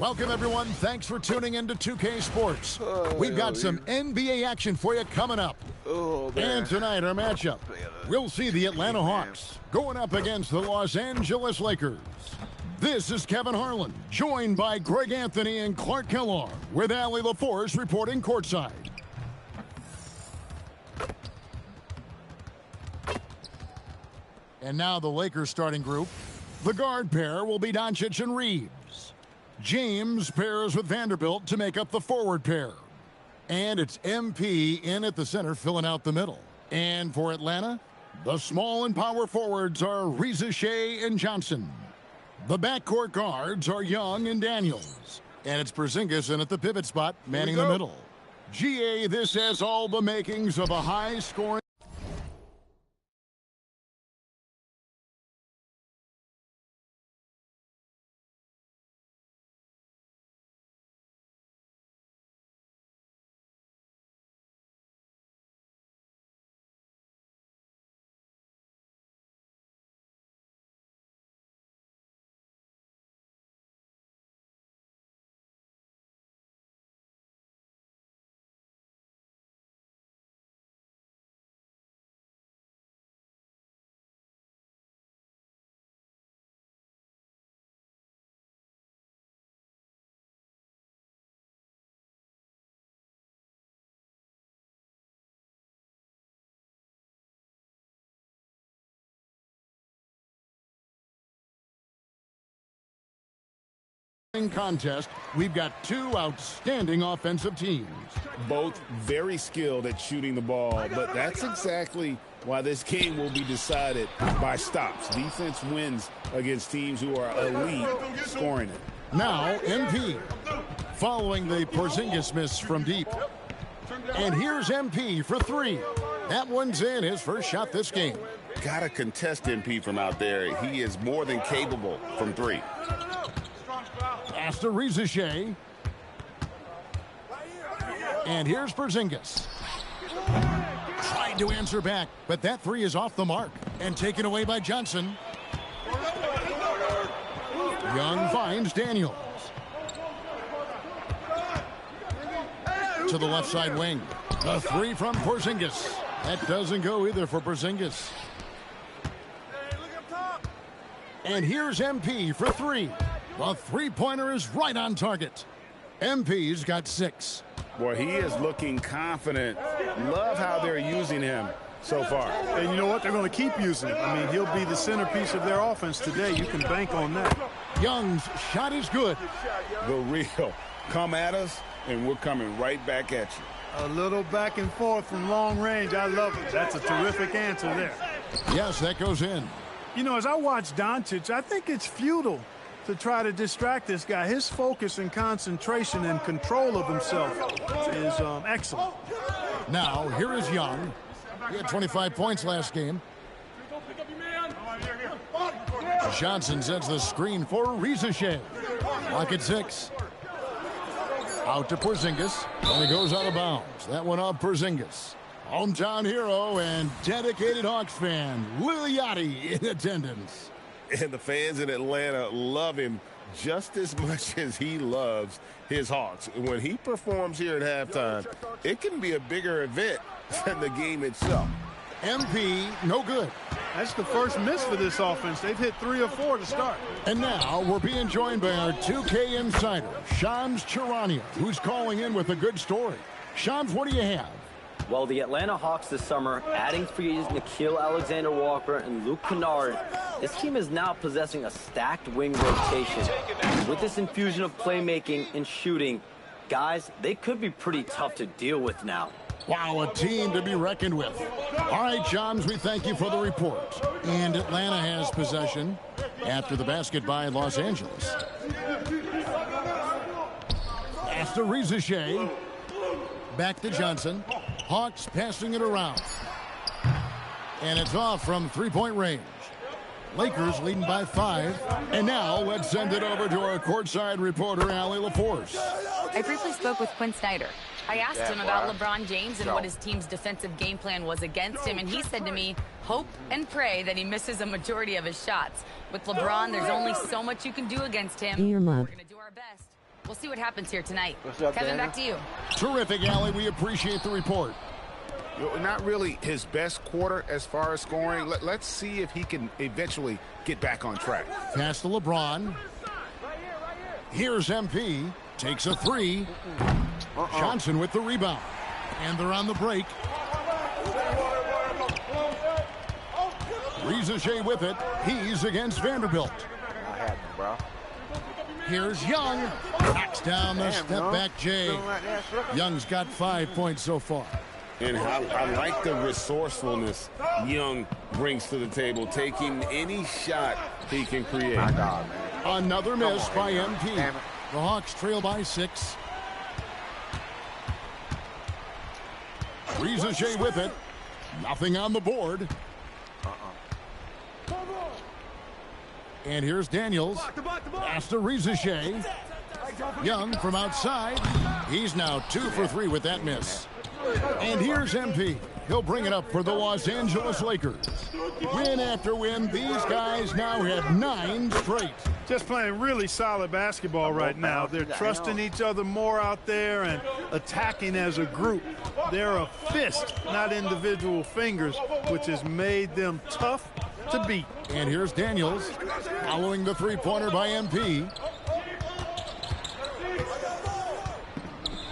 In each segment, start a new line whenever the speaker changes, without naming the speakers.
Welcome, everyone. Thanks for tuning in to 2K Sports. We've got some NBA action for you coming up. And tonight, our matchup, we'll see the Atlanta Hawks going up against the Los Angeles Lakers. This is Kevin Harlan, joined by Greg Anthony and Clark Kellogg, with Allie LaForce reporting courtside. And now the Lakers starting group. The guard pair will be Doncic and Reeves. James pairs with Vanderbilt to make up the forward pair. And it's MP in at the center, filling out the middle. And for Atlanta, the small and power forwards are Reza Shea and Johnson. The backcourt guards are Young and Daniels. And it's Porzingis in at the pivot spot, manning the middle. GA, this has all the makings of a high-scoring contest. We've got two outstanding offensive teams.
Both very skilled at shooting the ball, but that's exactly why this game will be decided by stops. Defense wins against teams who are elite scoring it.
Now, MP, following the Porzingis miss from deep. And here's MP for three. That one's in, his first shot this game.
Gotta contest MP from out there. He is more than capable from three.
Pass to Reza Shea. And here's Porzingis. Tried to answer back, but that three is off the mark and taken away by Johnson. Young finds Daniels. To the left side wing. The three from Porzingis. That doesn't go either for Porzingis. And here's MP for three. The three-pointer is right on target. MP's got 6.
Boy, he is looking confident. Love how they're using him so far.
And you know what? They're going to keep using him. I mean, he'll be the centerpiece of their offense today. You can bank on that.
Young's shot is good.
The real. Come at us, and we're coming right back at you.
A little back and forth from long range. I love it. That's a terrific answer there.
Yes, that goes in.
You know, as I watch Doncic, I think it's futile to try to distract this guy. His focus and concentration and control of himself is excellent.
Now, here is Young. He had 25 points last game. Johnson sends the screen for Reza Shea. Lock at 6. Out to Porzingis, and he goes out of bounds. That one off Porzingis. Hometown hero and dedicated Hawks fan, Lil Yachty in attendance.
And the fans in Atlanta love him just as much as he loves his Hawks. When he performs here at halftime, it can be a bigger event than the game itself.
MP, no good.
That's the first miss for this offense. They've hit 3 or 4 to start.
And now we're being joined by our 2K insider, Shams Charania, who's calling in with a good story. Shams, what do you have?
Well, the Atlanta Hawks this summer, adding free agents Nickeil Alexander-Walker and Luke Kennard, this team is now possessing a stacked wing rotation. With this infusion of playmaking and shooting, guys, they could be pretty tough to deal with now.
Wow, a team to be reckoned with. All right, Shams, we thank you for the report. And Atlanta has possession after the basket by Los Angeles. After Reza Shea. Back to Johnson. Hawks passing it around. And it's off from three-point range. Lakers leading by 5. And now let's send it over to our courtside reporter, Allie LaForce.
I briefly spoke with Quinn Snyder. I asked him about LeBron James and what his team's defensive game plan was against him, and he said to me, hope and pray that he misses a majority of his shots. With LeBron, there's only so much you can do against him. We're going to do our best. We'll see what happens here tonight.
Up,
Kevin,
Daniel?
back to you.
Terrific, Allie. We appreciate the report.
Not really his best quarter as far as scoring. Let's see if he can eventually get back on track.
Pass to LeBron. Here's MP. Takes a three. Johnson with the rebound. And they're on the break. Rizachet with it. He's against Vanderbilt.
I had him, bro.
Here's Young. Knocks down the step-back J. Young's got 5 points so far.
And I like the resourcefulness Young brings to the table, taking any shot he can create.
My God, man.
Another miss by MP.
Damn it.
The Hawks trail by 6. Rizachet with it. Nothing on the board. And here's Daniels. Pass to Rizachet. Young from outside. He's now 2 for 3 with that miss. And here's MP. He'll bring it up for the Los Angeles Lakers. Win after win, these guys now have 9 straight.
Just playing really solid basketball right now. They're trusting each other more out there and attacking as a group. They're a fist, not individual fingers, which has made them tough to beat.
And here's Daniels following the three-pointer by MP.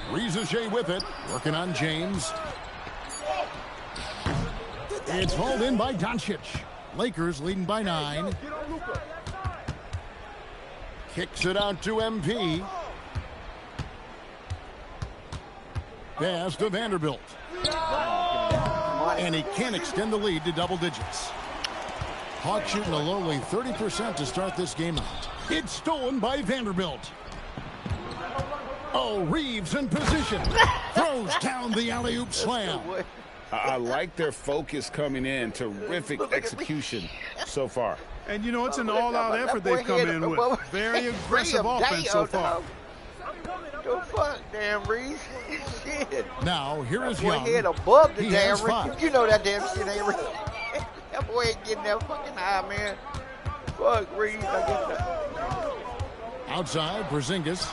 Rizachet with it, working on James. It's hauled in by Doncic. Lakers leading by 9. Kicks it out to MP. Pass to Vanderbilt. And he can't extend the lead to double digits. Hawks shooting a lowly 30% to start this game out. It's stolen by Vanderbilt. Oh, Reeves in position. Throws down the alley-oop slam.
I like their focus coming in. Terrific execution so far.
And, you know, it's an all-out effort they've come in with. Very aggressive offense so far.
The fuck, damn Reese. Shit.
Now, here is
Boy,
Young.
head above the
He
damn
has 5.
Reese. You know that damn shit ain't real. That boy ain't getting that fucking high, man. Fuck Reese. I get that.
Outside, Porzingis.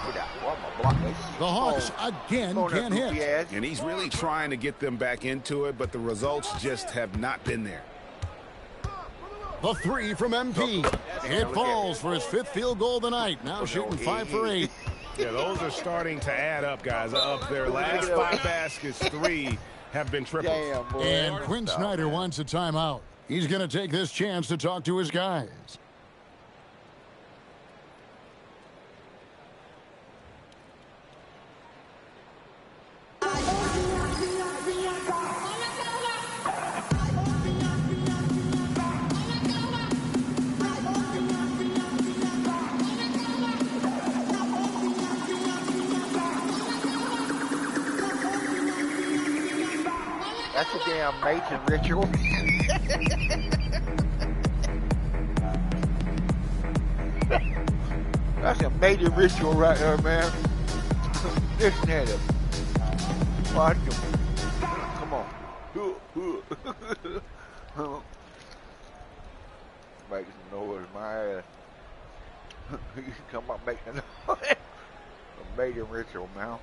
The Hawks again can't hit.
And he's really trying to get them back into it, but the results just have not been there.
The 3 from MP. It falls for his 5th field goal of the night. Now shooting 5 for 8.
Yeah, those are starting to add up, guys. Of their last 5 baskets, 3 have been triples.
Damn, boy.
And Quinn Snyder wants a timeout. He's going to take this chance to talk to his guys.
That's a damn Mason ritual. That's a major ritual right there, man. Listen at him. Watch him. Come on. Make some noise, my ass. You come up making a noise. A major ritual, man.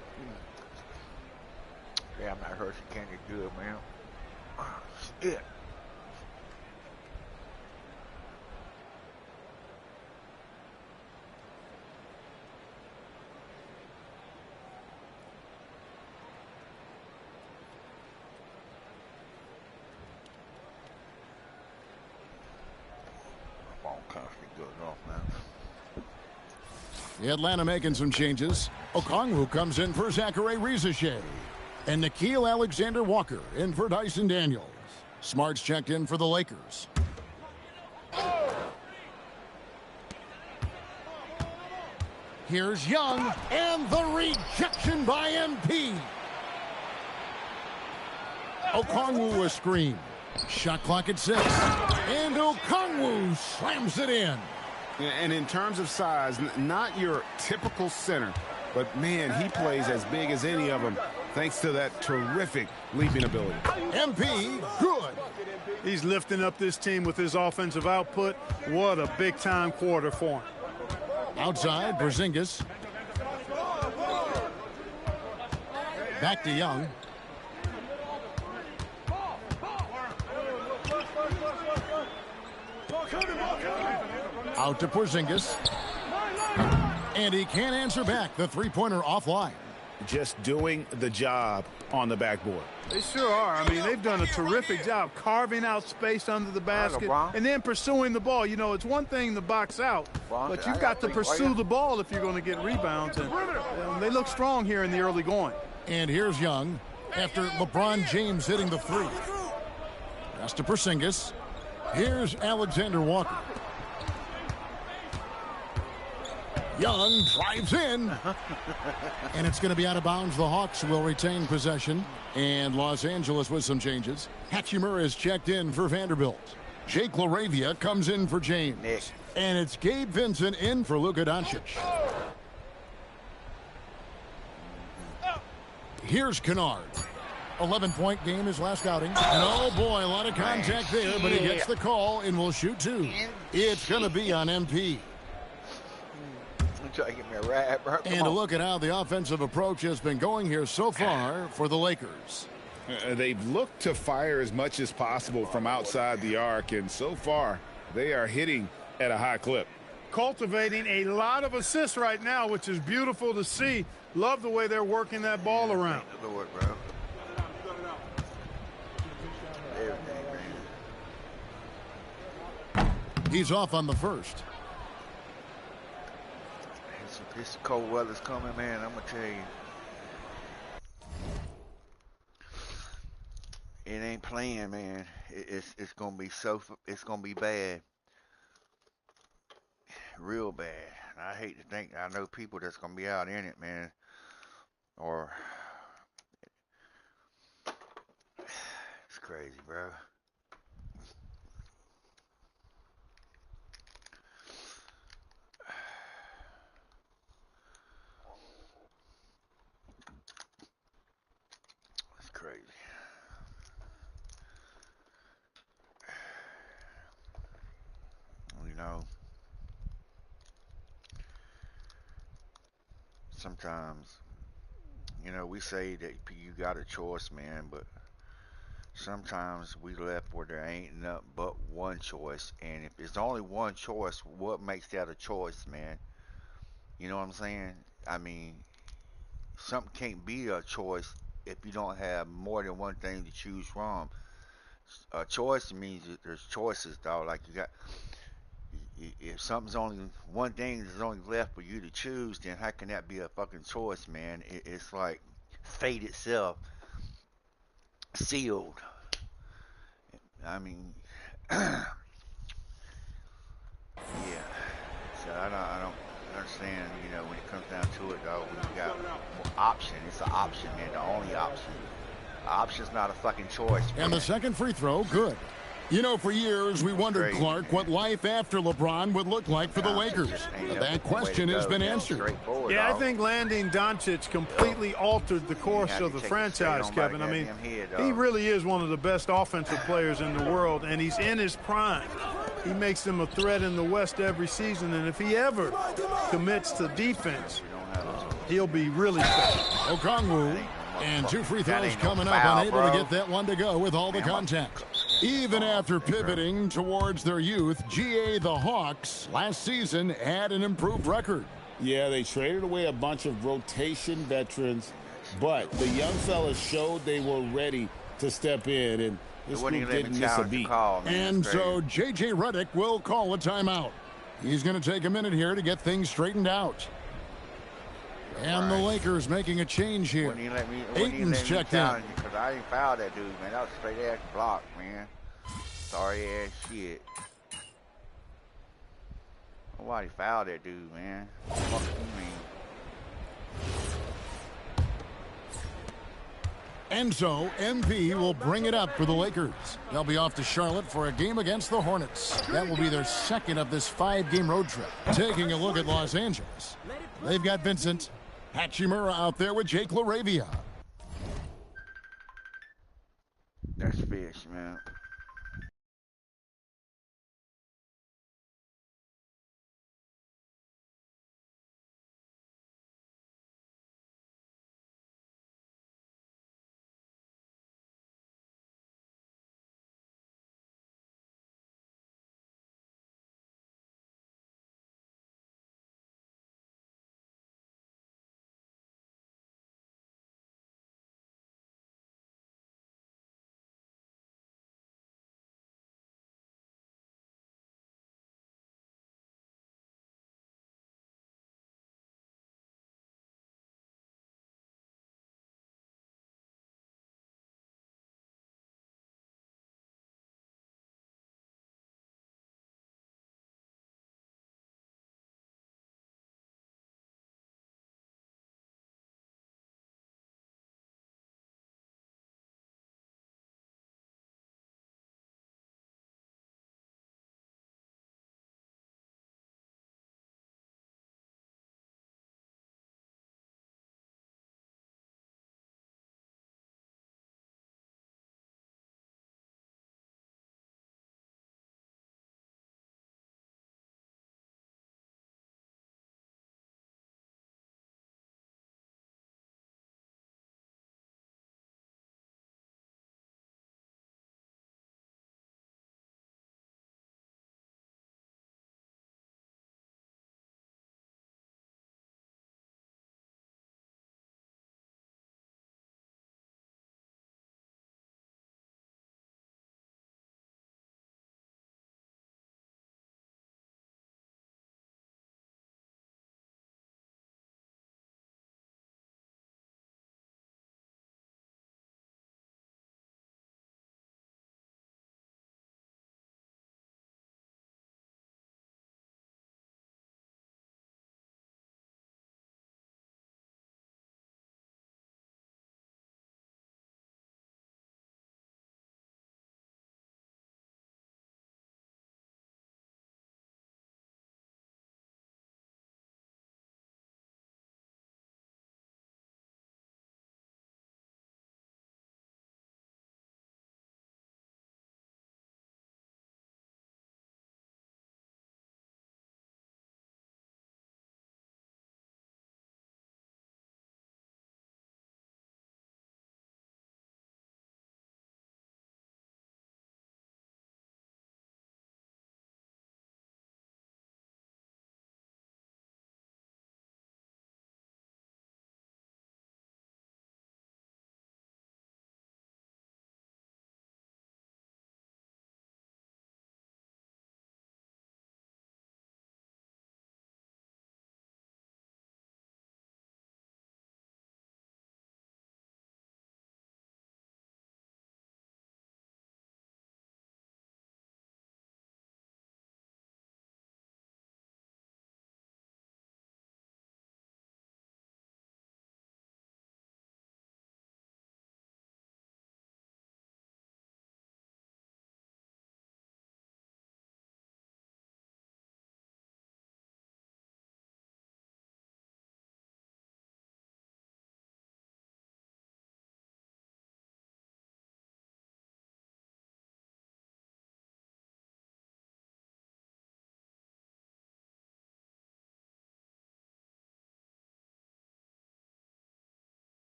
Damn, that Hershey candy good, man. Shit. Phone constantly goes off, man.
The Atlanta making some changes. Okongwu comes in for Zachary Rizachet. And Nickeil Alexander-Walker in for Dyson Daniels. Smart's checked in for the Lakers. Here's Young, and the rejection by MP. Okongwu a screen. Shot clock at 6. And Okongwu slams it in.
And in terms of size, not your typical center, but man, he plays as big as any of them, thanks to that terrific leaping ability.
MP, good.
He's lifting up this team with his offensive output. What a big-time quarter for him.
Outside, Porzingis. Back to Young. Out to Porzingis. And he can't answer back. The three-pointer offline.
Just doing the job on the backboard.
They sure are. I mean, they've done a terrific job carving out space under the basket and then pursuing the ball. You know, it's one thing to box out, but you've got to pursue the ball if you're going to get rebounds. And they look strong here in the early going.
And here's Young after LeBron James hitting the three. Pass to Porzingis. Here's Alexander Walker. Young drives in. And it's going to be out of bounds. The Hawks will retain possession. And Los Angeles with some changes. Hachimura is checked in for Vanderbilt. Jake LaRavia comes in for James. And it's Gabe Vincent in for Luka Doncic. Here's Kennard. 11-point game his last outing. And oh boy, a lot of contact there, but he gets the call and will shoot two. It's going to be on MP.
Try to get me a rap, bro.
And a look at how the offensive approach has been going here so far for the Lakers.
They've looked to fire as much as possible from outside the arc, and so far they are hitting at a high clip.
Cultivating a lot of assists right now, which is beautiful to see. Love the way they're working that ball around.
Lord, bro.
He's off on the first.
This cold weather's coming, man. I'm gonna tell you, it ain't playing, man. It's gonna be it's gonna be bad, real bad. I hate to think. I know people that's gonna be out in it, man. Or it's crazy, bro. Crazy. You know, sometimes, you know, we say that you got a choice, man, but sometimes we left where there ain't nothing but one choice. And if there's only one choice, what makes that a choice, man? You know what I'm saying? I mean, something can't be a choice if you don't have more than one thing to choose from. A choice means that there's choices, dog. Like you got, if something's only one thing that's only left for you to choose, then how can that be a fucking choice, man? It's like fate itself, sealed. I mean, yeah. So I don't understand, you know, when it comes down to it, though, when you got option, it's an option, man, the only option. Option's not a fucking choice, man.
And the second free throw, good. You know, for years, we wondered, Clark, what life after LeBron would look like for the Lakers. That question has been answered.
Yeah, I think landing Doncic completely altered the course of the franchise, Kevin. I mean, he really is one of the best offensive players in the world, and he's in his prime. He makes them a threat in the West every season, and if he ever commits to defense, he'll be really special.
Okongwu, and two free throws coming up, unable to get that one to go with all the contact. Even after pivoting towards their youth, GA the Hawks last season had an improved record.
Yeah, they traded away a bunch of rotation veterans, but the young fellas showed they were ready to step in, and this group didn't miss a beat.
And so J.J. Redick will call a timeout. He's going to take a minute here to get things straightened out. And the Lakers making a change here. Ayton's checked in.
Because I didn't foul that dude, man. That was straight ass block, man. Sorry ass shit. Nobody fouled that dude, man. What the fuck you mean?
And so MP will bring it up for the Lakers. They'll be off to Charlotte for a game against the Hornets. That will be their second of this 5-game road trip. Taking a look at Los Angeles. They've got Vincent Hachimura out there with Jake LaRavia.
That's fish, man.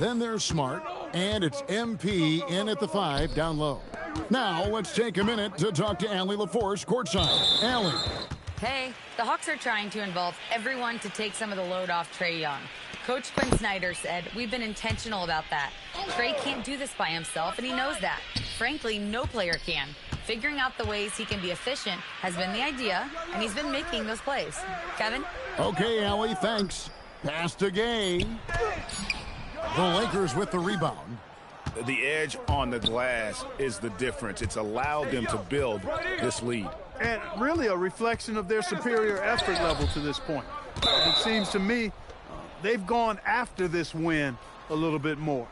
Then there's Smart, and it's MP in at the 5 down low. Now let's take a minute to talk to Allie LaForce courtside. Allie.
Hey, the Hawks are trying to involve everyone to take some of the load off Trae Young. Coach Quinn Snyder said, we've been intentional about that. Trae can't do this by himself, and he knows that. Frankly, no player can. Figuring out the ways he can be efficient has been the idea, and he's been making those plays. Kevin?
Okay, Allie, thanks. Pass to Gay. The Lakers with the rebound.
The edge on the glass is the difference. It's allowed them to build this lead.
And really a reflection of their superior effort level to this point. It seems to me they've gone after this win a little bit more.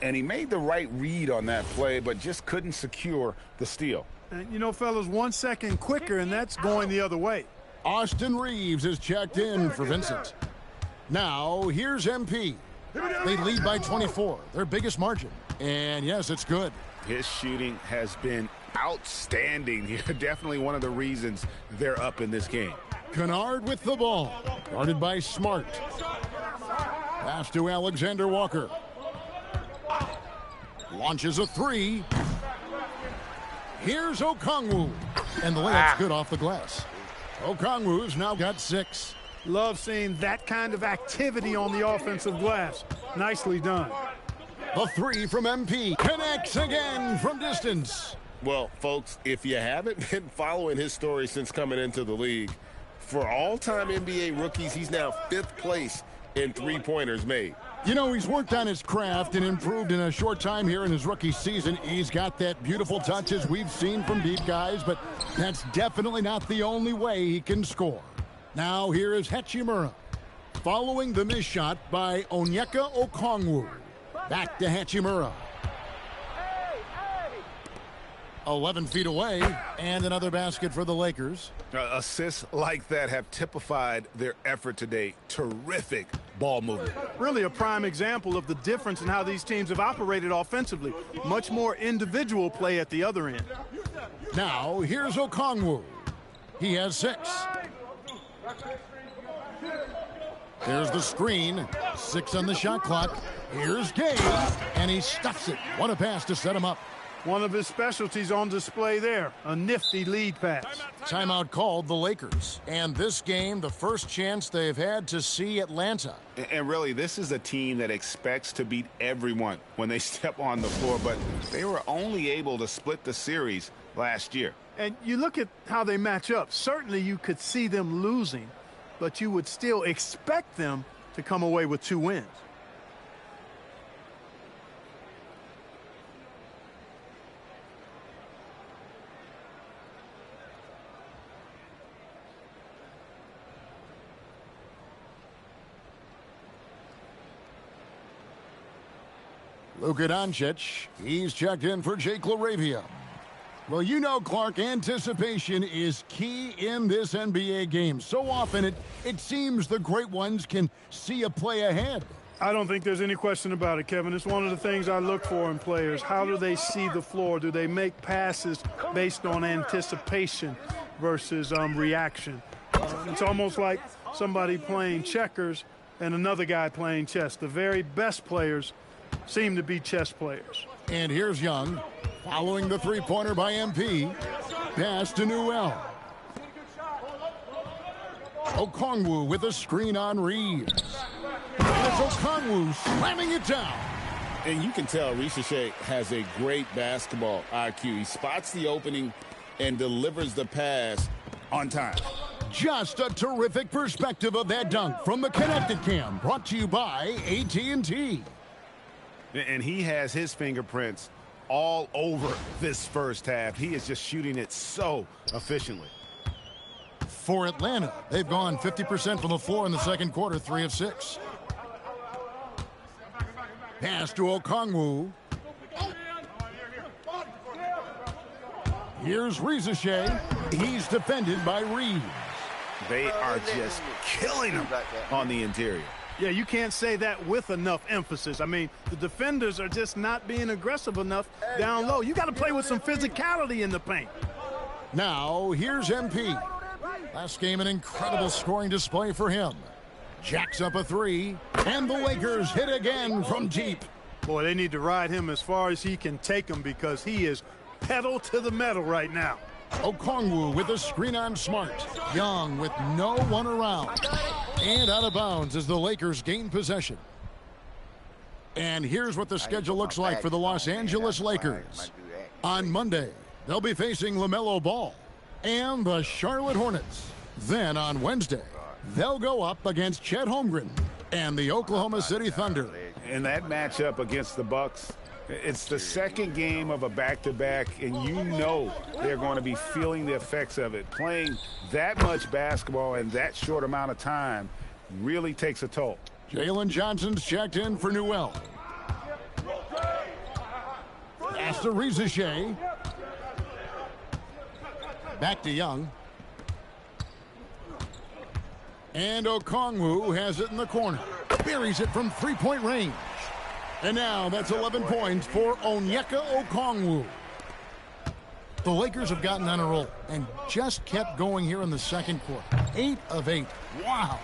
And he made the right read on that play, but just couldn't secure the steal.
And, you know, fellas, 1 second quicker, and that's going the other way.
Austin Reeves is checked in for Vincent. Now, here's MP. They lead by 24, their biggest margin. And, yes, it's good.
His shooting has been outstanding here. Definitely one of the reasons they're up in this game.
Kennard with the ball. Guarded by Smart. Pass to Alexander Walker. Launches a 3. Here's Okongwu. And the layup's good off the glass. Okongwu's now got 6.
Love seeing that kind of activity on the offensive glass. Nicely done.
The 3 from MP. Connects again from distance.
Well, folks, if you haven't been following his story since coming into the league, for all-time NBA rookies, he's now 5th place in three-pointers made.
You know, he's worked on his craft and improved in a short time here in his rookie season. He's got that beautiful touch as we've seen from deep guys, but that's definitely not the only way he can score. Now here is Hachimura, following the missed shot by Onyeka Okongwu. Back to Hachimura. 11 feet away, and another basket for the Lakers.
Assists like that have typified their effort today. Terrific ball movement.
Really a prime example of the difference in how these teams have operated offensively. Much more individual play at the other end.
Now, here's Okongwu. He has 6. There's the screen. 6 on the shot clock. Here's Gay, and he stuffs it. What a pass to set him up.
One of his specialties on display there, a nifty lead pass.
Timeout called the Lakers. And this game, the first chance they've had to see Atlanta.
And really, this is a team that expects to beat everyone when they step on the floor, but they were only able to split the series last year.
And you look at how they match up. Certainly you could see them losing, but you would still expect them to come away with 2 wins.
Luka Doncic, he's checked in for Jake LaRavia. Well, you know, Clark, anticipation is key in this NBA game. So often it seems the great ones can see a play ahead.
I don't think there's any question about it, Kevin. It's one of the things I look for in players. How do they see the floor? Do they make passes based on anticipation versus reaction? It's almost like somebody playing checkers and another guy playing chess. The very best players seem to be chess players.
And here's Young, following the three-pointer by MP. Pass to Newell. Okongwu with a screen on Reeves. It's Okongwu slamming it down.
And you can tell Ricochet has a great basketball IQ. He spots the opening and delivers the pass on time.
Just a terrific perspective of that dunk from the Connected Cam, brought to you by AT&T.
And he has his fingerprints all over this first half. He is just shooting it so efficiently.
For Atlanta, they've gone 50% from the floor in the second quarter, 3 of 6. Pass to Okongwu. Here's Ricochet. He's defended by Reeves.
They are just killing him on the interior.
Yeah, you can't say that with enough emphasis. I mean, the defenders are just not being aggressive enough down low. You got to play with some physicality in the paint.
Now, here's MP. Last game, an incredible scoring display for him. Jacks up a 3. And the Lakers hit again from deep.
Boy, they need to ride him as far as he can take him because he is pedal to the metal right now.
Okongwu with a screen on Smart. Young with no one around. And out of bounds as the Lakers gain possession. And here's what the schedule looks like for the Los Angeles Lakers. On Monday, they'll be facing LaMelo Ball and the Charlotte Hornets. Then on Wednesday, they'll go up against Chet Holmgren and the Oklahoma City Thunder.
In that matchup against the Bucks, it's the second game of a back-to-back, and you know they're going to be feeling the effects of it. Playing that much basketball in that short amount of time really takes a toll.
Jalen Johnson's checked in for Newell. Pass to Rizachet. Back to Young. And Okongwu has it in the corner. Buries it from three-point range. And now that's 11 points for Onyeka Okongwu. The Lakers have gotten on a roll and just kept going here in the second quarter. 8 of 8. Wow.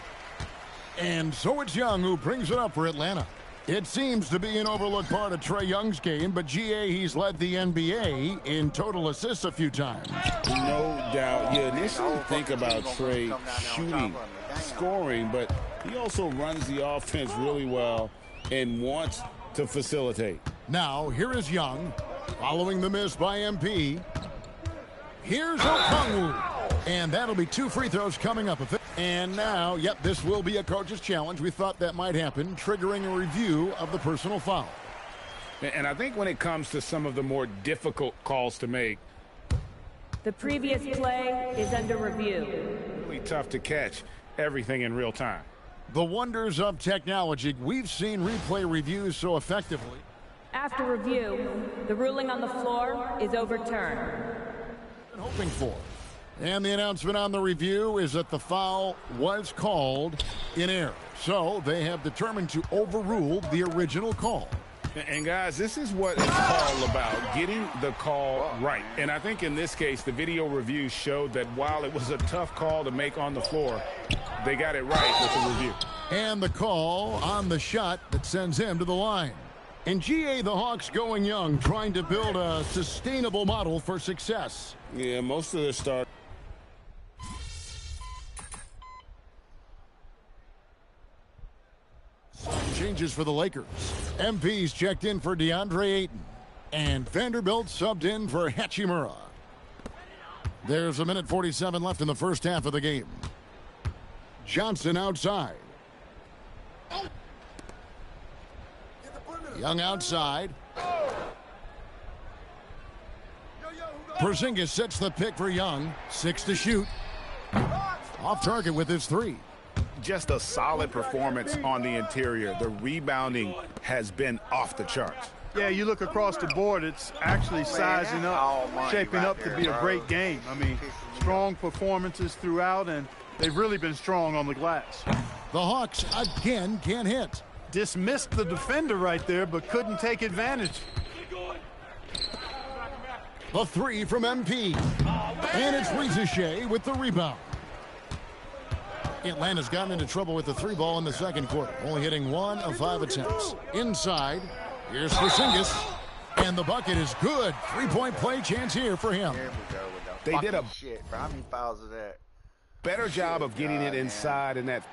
And so it's Young who brings it up for Atlanta. It seems to be an overlooked part of Trae Young's game, but GA, he's led the NBA in total assists a few times.
No doubt. You initially think about Trae shooting, scoring, but he also runs the offense really well and wants to facilitate.
Now, here is Young, following the miss by MP. Here's Okongwu. And that'll be 2 free throws coming up. And now, yep, this will be a coach's challenge. We thought that might happen, triggering a review of the personal foul.
And I think when it comes to some of the more difficult calls to make,
the previous play is under review.
Really tough to catch everything in real time.
The wonders of technology. We've seen replay reviews so effectively.
After review, the ruling on the floor is overturned.
Hoping for. And the announcement on the review is that the foul was called in error. So they have determined to overrule the original call.
And guys, this is what it's all about, getting the call right. And I think in this case, the video review showed that while it was a tough call to make on the floor, they got it right with the review.
And the call on the shot that sends him to the line. And GA, the Hawks going young, trying to build a sustainable model for success.
Yeah, most of their stars.
Changes for the Lakers. MP's checked in for DeAndre Ayton. And Vanderbilt subbed in for Hachimura. There's 1:47 left in the first half of the game. Johnson outside. Young outside. Porzingis sets the pick for Young. 6 to shoot. Off target with his 3.
Just a solid performance on the interior. The rebounding has been off the charts.
Yeah, you look across the board, it's actually sizing up, shaping up to be a great game. I mean, strong performances throughout, and they've really been strong on the glass.
The Hawks again can't hit.
Dismissed the defender right there, but couldn't take advantage.
The 3 from MP. And it's Rizachet with the rebound. Atlanta's gotten into trouble with the 3 ball in the second quarter, only hitting 1 of 5 attempts. Inside, here's Porzingis, and the bucket is good. 3-point play chance here for him.
There we go with
They did a
shit. How many fouls is that?
better job of getting it inside in that.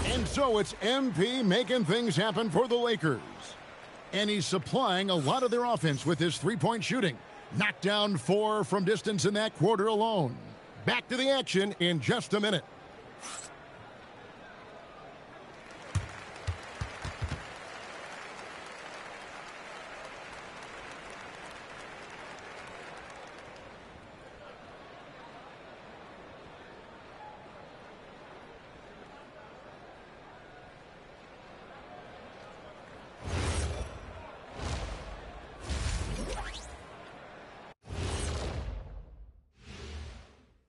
And so it's MP making things happen for the Lakers. And he's supplying a lot of their offense with his 3-point shooting. Knocked down 4 from distance in that quarter alone. Back to the action in just a minute.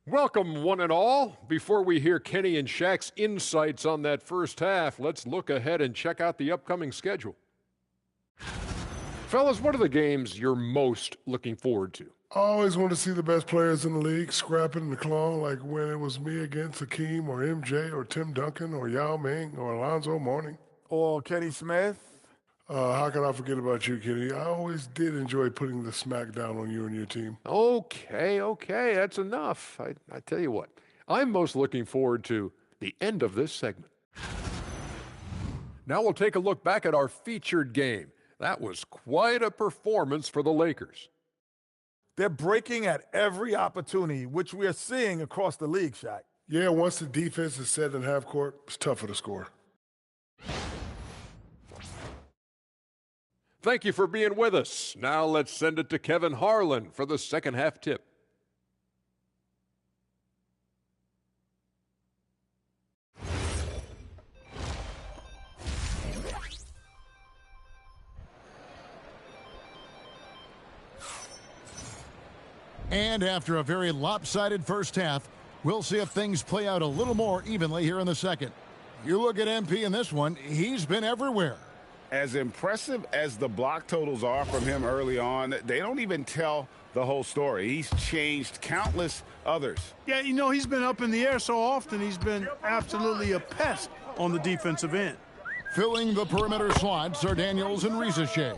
Welcome, one and all. Before we hear Kenny and Shaq's insights on that first half, let's look ahead and check out the upcoming schedule. Fellas, what are the games you're most looking forward to?
I always want to see the best players in the league scrapping and clawing, like when it was me against Hakeem or MJ or Tim Duncan or Yao Ming or Alonzo Mourning.
Or Kenny Smith.
How can I forget about you, Kenny? I always did enjoy putting the smack down on you and your team.
Okay, that's enough. I tell you what, I'm most looking forward to the end of this segment. Now we'll take a look back at our featured game. That was quite a performance for the Lakers.
They're breaking at every opportunity, which we are seeing across the league, Shaq.
Yeah, once the defense is set in half court, it's tougher to score.
Thank you for being with us. Now let's send it to Kevin Harlan for the second half tip.
And after a very lopsided first half, we'll see if things play out a little more evenly here in the second. You look at MP in this one, he's been everywhere.
As impressive as the block totals are from him early on, they don't even tell the whole story. He's changed countless others.
Yeah, you know, he's been up in the air so often, he's been absolutely a pest on the defensive end.
Filling the perimeter slots are Daniels and Rizachet.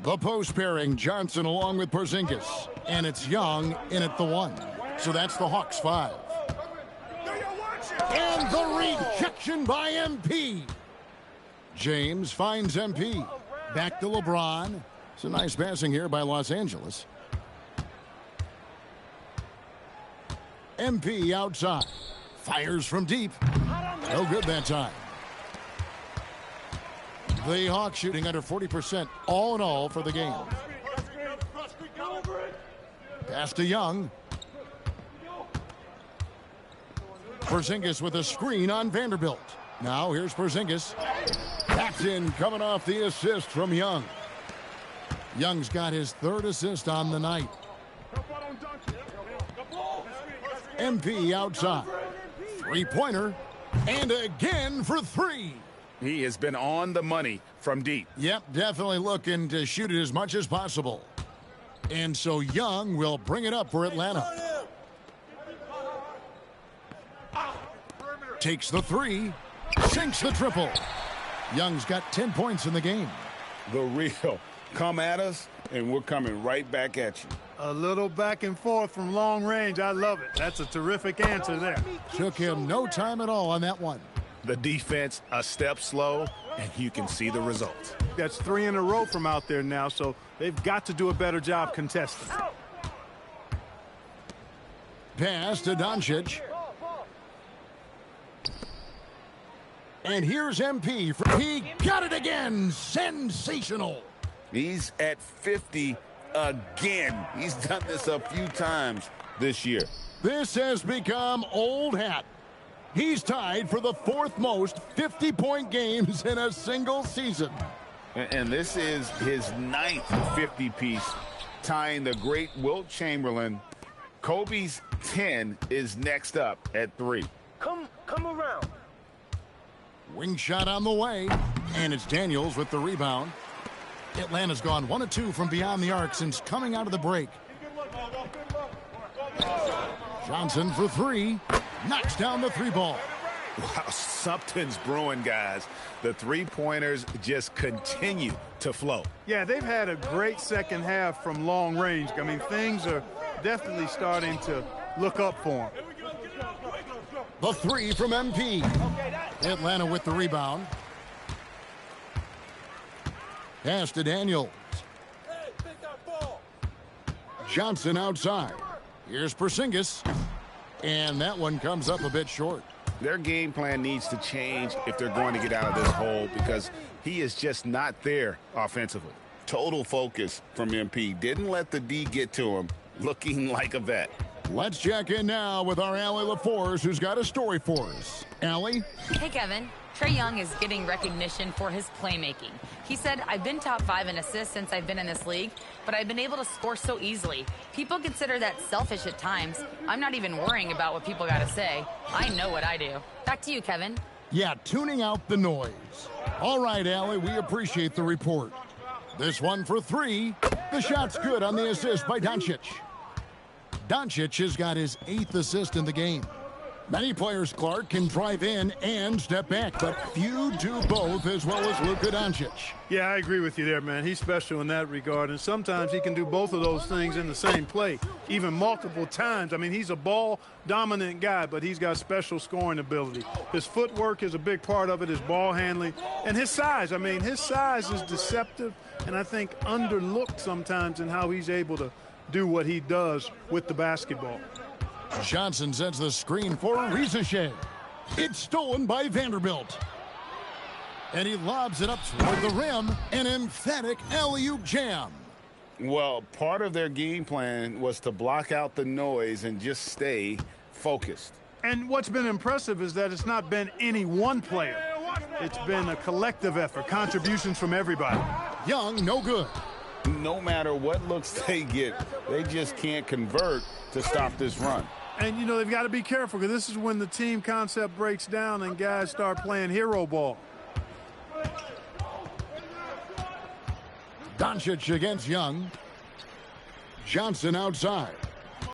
The post pairing, Johnson along with Porzingis. And it's Young in at the 1. So that's the Hawks 5. And the rejection by MP. James finds MP. Back to LeBron. It's a nice passing here by Los Angeles. MP outside. Fires from deep. No good that time. The Hawks shooting under 40% all in all for the game. Pass to Young. Porzingis with a screen on Vanderbilt. Now here's Porzingis. Tapped in, coming off the assist from Young. Young's got his third assist on the night. MP outside. Three-pointer. And again for three.
He has been on the money from deep.
Yep, definitely looking to shoot it as much as possible. And so Young will bring it up for Atlanta. Takes the three. Sinks the triple. Young's got 10 points in the game.
The real. Come at us, and we're coming right back at you.
A little back and forth from long range. I love it. That's a terrific answer there.
Took him no time at all on that one.
The defense a step slow, and you can see the results.
That's 3 in a row from out there now, so they've got to do a better job contesting.
Pass to Doncic. And here's MP. He got it again. Sensational.
He's at 50 again. He's done this a few times this year.
This has become old hat. He's tied for the 4th most 50-point games in a single season.
And this is his 9th 50-piece, tying the great Wilt Chamberlain. Kobe's 10 is next up at 3.
Come around.
Wing shot on the way, and it's Daniels with the rebound. Atlanta's gone 1 of 2 from beyond the arc since coming out of the break. Johnson for 3. Knocks down the 3 ball.
Wow, something's brewing, guys. The three-pointers just continue to flow.
Yeah, they've had a great second half from long range. I mean, things are definitely starting to look up for them.
The 3 from MP. Atlanta with the rebound. Pass to Daniels. Johnson outside. Here's Porzingis. And that one comes up a bit short.
Their game plan needs to change if they're going to get out of this hole, because he is just not there offensively. Total focus from MP. Didn't let the D get to him. Looking like a vet.
Let's check in now with our Allie LaForce, who's got a story for us. Allie?
Hey, Kevin. Trae Young is getting recognition for his playmaking. He said, I've been top 5 in assists since I've been in this league, but I've been able to score so easily. People consider that selfish at times. I'm not even worrying about what people got to say. I know what I do. Back to you, Kevin.
Yeah, tuning out the noise. All right, Allie, we appreciate the report. This one for three. The shot's good on the assist by Doncic. Doncic has got his 8th assist in the game. Many players, Clark, can drive in and step back, but few do both as well as Luka Doncic.
Yeah, I agree with you there, man. He's special in that regard, and sometimes he can do both of those things in the same play, even multiple times. I mean, he's a ball-dominant guy, but he's got special scoring ability. His footwork is a big part of it, his ball handling, and his size. I mean, his size is deceptive, and I think underlooked sometimes in how he's able to do what he does with the basketball.
Johnson sends the screen for Rizachet. It's stolen by Vanderbilt. And he lobs it up toward the rim. An emphatic alley-oop jam.
Well, part of their game plan was to block out the noise and just stay focused.
And what's been impressive is that it's not been any one player. It's been a collective effort, contributions from everybody.
Young, no good.
No matter what looks they get, they just can't convert to stop this run.
And, you know, they've got to be careful because this is when the team concept breaks down and guys start playing hero ball.
Doncic against Young. Johnson outside.